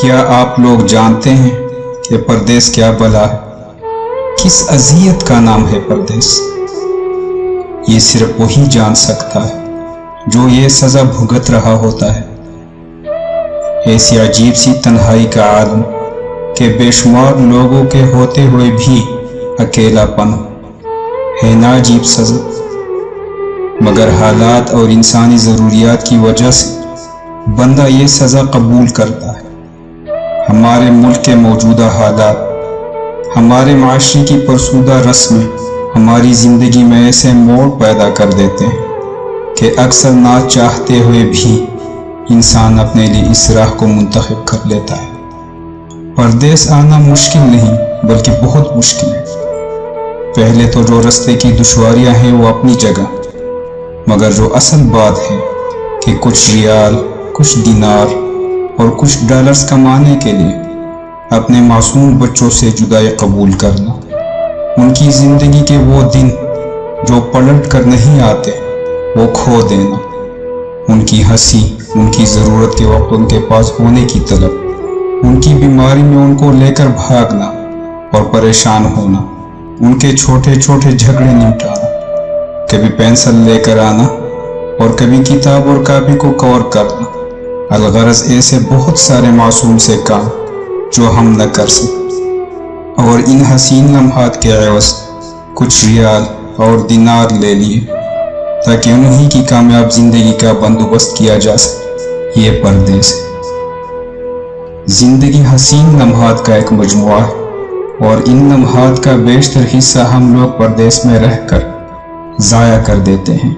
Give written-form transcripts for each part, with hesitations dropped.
کیا آپ لوگ جانتے ہیں کہ پردیس کیا بلا ہے؟ کس اذیت کا نام ہے پردیس؟ یہ صرف وہی جان سکتا ہے جو یہ سزا بھگت رہا ہوتا ہے۔ ایسی عجیب سی تنہائی کا عالم کہ بے شمار لوگوں کے ہوتے ہوئے بھی اکیلا پن ہے نا عجیب سزا؟ مگر حالات اور انسانی ضروریات کی وجہ سے بندہ یہ سزا قبول کرتا ہے۔ ہمارے ملک کے موجودہ حالات، ہمارے معاشرے کی فرسودہ رسمیں ہماری زندگی میں ایسے موڑ پیدا کر دیتے ہیں کہ اکثر نہ چاہتے ہوئے بھی انسان اپنے لیے اس راہ کو منتخب کر لیتا ہے۔ پردیس آنا مشکل نہیں بلکہ بہت مشکل ہے۔ پہلے تو جو رستے کی دشواریاں ہیں وہ اپنی جگہ، مگر جو اصل بات ہے کہ کچھ ریال، کچھ دینار اور کچھ ڈالرز کمانے کے لیے اپنے معصوم بچوں سے جدائی قبول کرنا، ان کی زندگی کے وہ دن جو پلٹ کر نہیں آتے وہ کھو دینا، ان کی ہنسی، ان کی ضرورت کے وقت ان کے پاس ہونے کی طلب، ان کی بیماری میں ان کو لے کر بھاگنا اور پریشان ہونا، ان کے چھوٹے چھوٹے جھگڑے نمٹانا، کبھی پینسل لے کر آنا اور کبھی کتاب اور کاپی کو کور کرنا، الغرض ایسے بہت سارے معصوم سے کام جو ہم نہ کر سکتے، اور ان حسین لمحات کے عوض کچھ ریال اور دینار لے لیے تاکہ انہی کی کامیاب زندگی کا بندوبست کیا جا سکے۔ یہ پردیس ہے۔ زندگی حسین لمحات کا ایک مجموعہ ہے اور ان لمحات کا بیشتر حصہ ہم لوگ پردیس میں رہ کر ضائع کر دیتے ہیں۔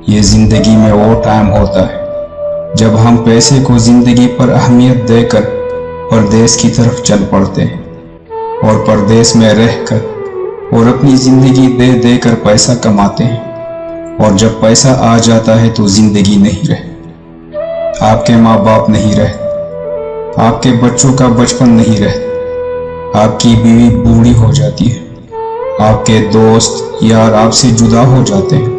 یہ زندگی میں وہ ٹائم ہوتا ہے جب ہم پیسے کو زندگی پر اہمیت دے کر پردیس کی طرف چل پڑتے ہیں، اور پردیس میں رہ کر اور اپنی زندگی دے دے کر پیسہ کماتے ہیں، اور جب پیسہ آ جاتا ہے تو زندگی نہیں رہتی، آپ کے ماں باپ نہیں رہتے، آپ کے بچوں کا بچپن نہیں رہتا، آپ کی بیوی بوڑھی ہو جاتی ہے، آپ کے دوست یار آپ سے جدا ہو جاتے ہیں،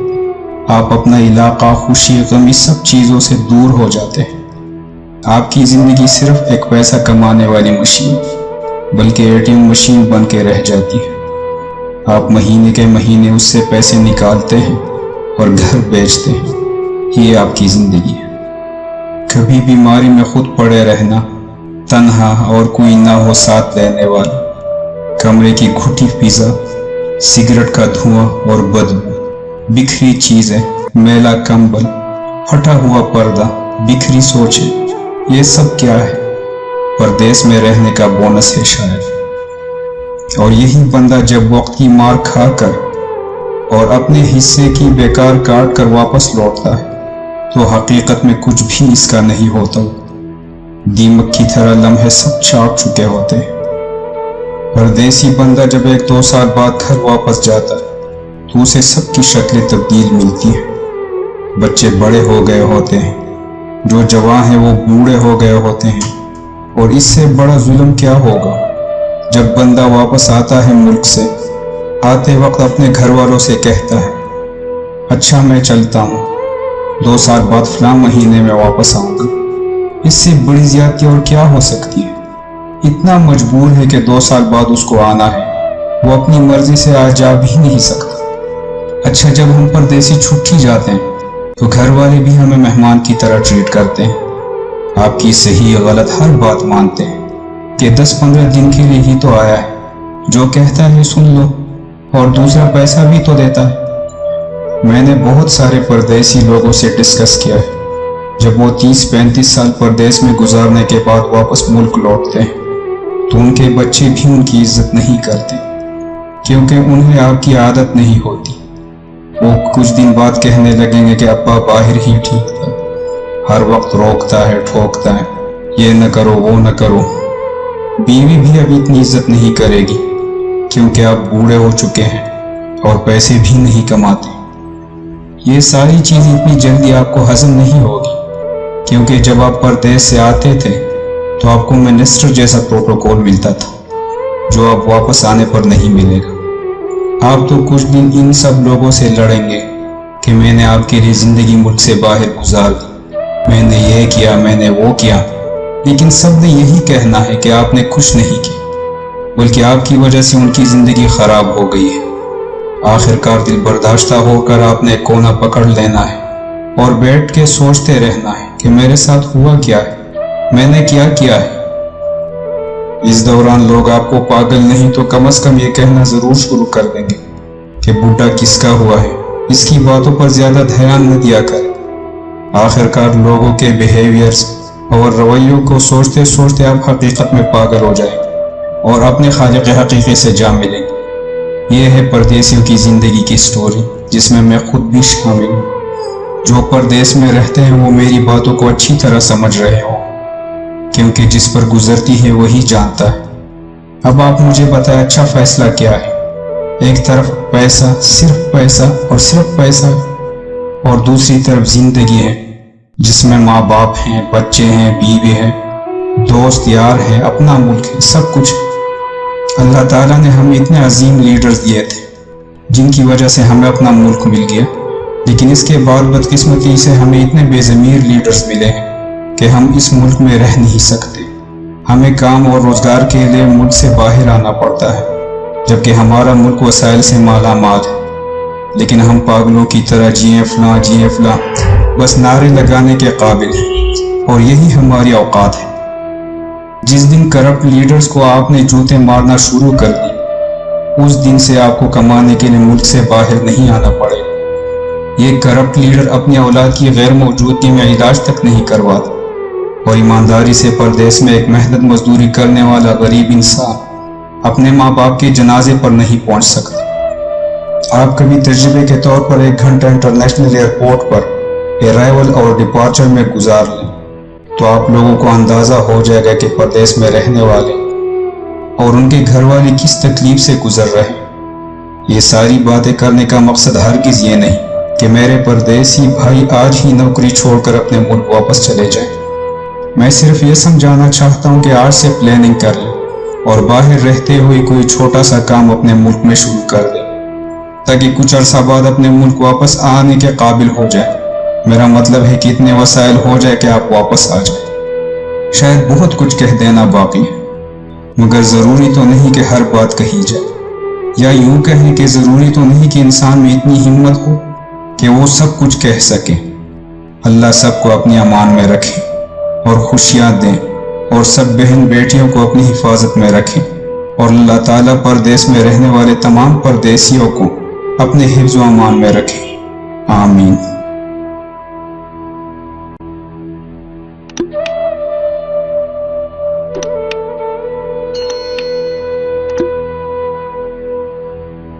آپ اپنا علاقہ، خوشی، غم، اس سب چیزوں سے دور ہو جاتے ہیں۔ آپ کی زندگی صرف ایک پیسہ کمانے والی مشین بلکہ ATM مشین بن کے رہ جاتی ہے۔ آپ مہینے کے مہینے اس سے پیسے نکالتے ہیں اور گھر بیچتے ہیں۔ یہ آپ کی زندگی ہے۔ کبھی بیماری میں خود پڑے رہنا، تنہا اور کوئی نہ ہو ساتھ دینے والا، کمرے کی گھٹی فضا، سگریٹ کا دھواں اور بدبو، بکھری چیزیں، میلا کمبل، پھٹا ہوا پردہ، بکھری سوچیں، یہ سب کیا ہے؟ پردیس میں رہنے کا بونس ہے شاید۔ اور یہی بندہ جب وقت کی مار کھا کر اور اپنے حصے کی بیکار کاٹ کر واپس لوٹتا ہے تو حقیقت میں کچھ بھی اس کا نہیں ہوتا، دیمک کی طرح لمحے سب چاٹ چکے ہوتے ہیں۔ پردیسی بندہ جب 1-2 سال بعد گھر واپس جاتا ہے تو اسے سب کی شکلیں تبدیل ملتی ہیں۔ بچے بڑے ہو گئے ہوتے ہیں، جو جوان ہیں وہ بوڑھے ہو گئے ہوتے ہیں، اور اس سے بڑا ظلم کیا ہوگا جب بندہ واپس آتا ہے ملک سے، آتے وقت اپنے گھر والوں سے کہتا ہے اچھا میں چلتا ہوں، 2 سال بعد فلاں مہینے میں واپس آؤں گا۔ اس سے بڑی زیادتی اور کیا ہو سکتی ہے؟ اتنا مجبور ہے کہ 2 سال بعد اس کو آنا ہے، وہ اپنی مرضی سے آ جا بھی نہیں سکتا۔ اچھا جب ہم پردیسی چھٹی جاتے ہیں تو گھر والے بھی ہمیں مہمان کی طرح ٹریٹ کرتے ہیں، آپ کی صحیح غلط ہر بات مانتے ہیں کہ 10-15 دن کے لیے ہی تو آیا ہے، جو کہتا ہے سن لو، اور دوسرا پیسہ بھی تو دیتا ہے۔ میں نے بہت سارے پردیسی لوگوں سے ڈسکس کیا ہے، جب وہ 30-35 سال پردیس میں گزارنے کے بعد واپس ملک لوٹتے ہیں تو ان کے بچے بھی ان کی عزت نہیں کرتے، کیونکہ انہیں آپ کی عادت نہیں ہوتی۔ وہ کچھ دن بعد کہنے لگیں گے کہ ابا باہر ہی ٹھیک تھا، ہر وقت روکتا ہے ٹھوکتا ہے، یہ نہ کرو وہ نہ کرو۔ بیوی بھی اب اتنی عزت نہیں کرے گی کیونکہ آپ بوڑھے ہو چکے ہیں اور پیسے بھی نہیں کماتے۔ یہ ساری چیزیں اتنی جلدی آپ کو ہضم نہیں ہوگی، کیونکہ جب آپ پردیس سے آتے تھے تو آپ کو منسٹر جیسا پروٹوکول ملتا تھا جو اب واپس آنے پر نہیں ملے گا۔ آپ تو کچھ دن ان سب لوگوں سے لڑیں گے کہ میں نے آپ کے لیے زندگی ملک سے باہر گزار دی، میں نے یہ کیا، میں نے وہ کیا، لیکن سب نے یہی کہنا ہے کہ آپ نے کچھ نہیں کی، بلکہ آپ کی وجہ سے ان کی زندگی خراب ہو گئی ہے۔ آخر کار دل برداشتہ ہو کر آپ نے کونا پکڑ لینا ہے اور بیٹھ کے سوچتے رہنا ہے کہ میرے ساتھ ہوا کیا ہے، میں نے کیا کیا ہے۔ اس دوران لوگ آپ کو پاگل نہیں تو کم از کم یہ کہنا ضرور شروع کر دیں گے کہ بوڑھا کس کا ہوا ہے، اس کی باتوں پر زیادہ دھیان نہ دیا کر۔ آخر کار لوگوں کے بیہیویئرز اور رویوں کو سوچتے سوچتے آپ حقیقت میں پاگل ہو جائیں اور اپنے خالق حقیقی سے جا ملیں۔ یہ ہے پردیسیوں کی زندگی کی سٹوری، جس میں میں خود بھی شامل ہوں۔ جو پردیس میں رہتے ہیں وہ میری باتوں کو اچھی طرح سمجھ رہے ہوں، کیونکہ جس پر گزرتی ہے وہی جانتا ہے۔ اب آپ مجھے بتائیں اچھا فیصلہ کیا ہے؟ ایک طرف پیسہ، صرف پیسہ اور صرف پیسہ، اور دوسری طرف زندگی ہے جس میں ماں باپ ہیں، بچے ہیں، بیوی ہیں، دوست یار ہیں، اپنا ملک ہے، سب کچھ۔ اللہ تعالیٰ نے ہمیں اتنے عظیم لیڈرز دیے تھے جن کی وجہ سے ہمیں اپنا ملک مل گیا، لیکن اس کے بعد بدقسمتی سے ہمیں اتنے بے ضمیر لیڈرز ملے ہیں کہ ہم اس ملک میں رہ نہیں سکتے۔ ہمیں کام اور روزگار کے لیے ملک سے باہر آنا پڑتا ہے، جبکہ ہمارا ملک وسائل سے مالا مال ہے، لیکن ہم پاگلوں کی طرح جیئیں فلاں بس نعرے لگانے کے قابل ہیں، اور یہی ہماری اوقات ہے۔ جس دن کرپٹ لیڈرز کو آپ نے جوتے مارنا شروع کر دی، اس دن سے آپ کو کمانے کے لیے ملک سے باہر نہیں آنا پڑے۔ یہ کرپٹ لیڈر اپنی اولاد کی غیر موجودگی میں علاج تک نہیں کرواتا، اور ایمانداری سے پردیس میں ایک محنت مزدوری کرنے والا غریب انسان اپنے ماں باپ کے جنازے پر نہیں پہنچ سکتا۔ آپ کبھی تجربے کے طور پر 1 گھنٹہ انٹرنیشنل ایئرپورٹ پر ارائیول اور ڈپارچر میں گزار لیں تو آپ لوگوں کو اندازہ ہو جائے گا کہ پردیس میں رہنے والے اور ان کے گھر والے کس تکلیف سے گزر رہے ہیں۔ یہ ساری باتیں کرنے کا مقصد ہرگز یہ نہیں کہ میرے پردیسی بھائی آج ہی نوکری چھوڑ کر اپنے ملک واپس چلے جائیں۔ میں صرف یہ سمجھانا چاہتا ہوں کہ آج سے پلاننگ کر لیں اور باہر رہتے ہوئے کوئی چھوٹا سا کام اپنے ملک میں شروع کر دیں، تاکہ کچھ عرصہ بعد اپنے ملک واپس آنے کے قابل ہو جائے۔ میرا مطلب ہے کہ اتنے وسائل ہو جائے کہ آپ واپس آ جائیں۔ شاید بہت کچھ کہہ دینا باقی ہے، مگر ضروری تو نہیں کہ ہر بات کہی جائے، یا یوں کہیں کہ ضروری تو نہیں کہ انسان میں اتنی ہمت ہو کہ وہ سب کچھ کہہ سکے۔ اللہ سب کو اپنی امان میں رکھے اور خوشیاں دیں، اور سب بہن بیٹیوں کو اپنی حفاظت میں رکھیں، اور اللہ تعالیٰ پردیس میں رہنے والے تمام پردیسیوں کو اپنے حفظ و امان میں رکھیں۔